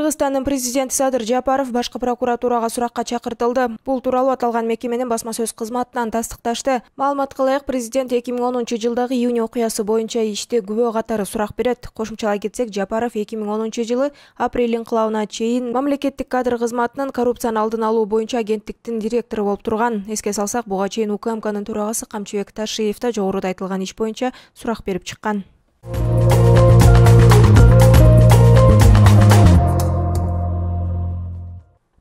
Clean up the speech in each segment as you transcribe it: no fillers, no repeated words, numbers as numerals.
Кыргызстандын президенти Садыр Жапаров башкы прокуратурага суракка чакыртылды. Бул тууралуу аталган мекеменин басма сөз кызматынан тастыкташты. Маалымат кылайык, президент 2010 жылдагы июнь окуясы боюнча иште күбө катары сурак берет. Кошумчалай кетсек, Жапаров 2010 жылы апрель инкылабына чейин мамлекеттик кадр кызматынын коррупцияны алдын алуу боюнча агенттиктин директору болуп турган. Эске салсак, буга чейин УКМКнын төрагасы Камчыбек Ташиев да жогоруда айтылган иш боюнча сурак берип чыккан.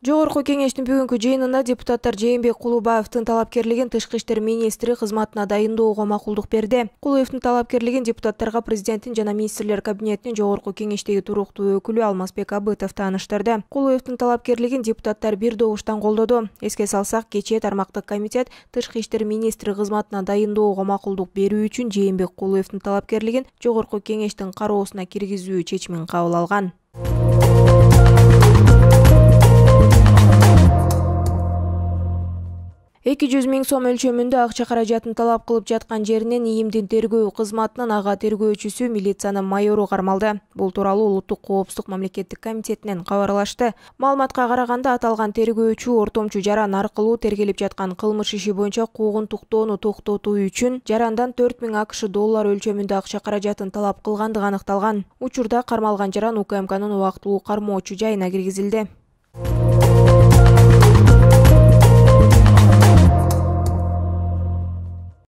Жогорку кеңештин бүгүнкү жыйынында депутаттар Жээнбек Кулубаевдин талапкерлигин Тышкы иштер министри кызматына дайындоого макулдук берди. Кулуевдин талапкерлигин депутаттарга президенттин жана министрлер кабинетинин жогорку кеңештеги туруктуу өкүлү Алмазбек Абытов тааныштырды. Кулуевдин талапкерлигин депутаттар бир добуштан колдоду. Эске салсак, кечээ тармактык комитет Тышкы иштер министри кызматына дайындоого макулдук берүү үчүн Жээнбек Кулуевдин талапкерлигин жогорку кеңештин кароосуна киргизүү чечимин кабыл алган. 200 000 сом өлчөмүндө акча каражатын талап кылып жаткан жеринен ИИМдин тергөө кызматынын ага тергөөчүсү милициянын майору кармалды. Бул тууралуу Улуттук коопсуздук мамлекеттик комитетинен кабарлашты. Маалыматка караганда, аталган тергөөчү ортомчу жаран аркылуу тергелип жаткан кылмыш иши боюнча куугунтуктоону токтотуу үчүн жарандан 4000 АКШ доллар өлчөмүндө акча каражатын талап кылгандыгы аныкталган. Учурда кармалган жаран УКМКнын убактылуу кармоочу жайына киргизилди.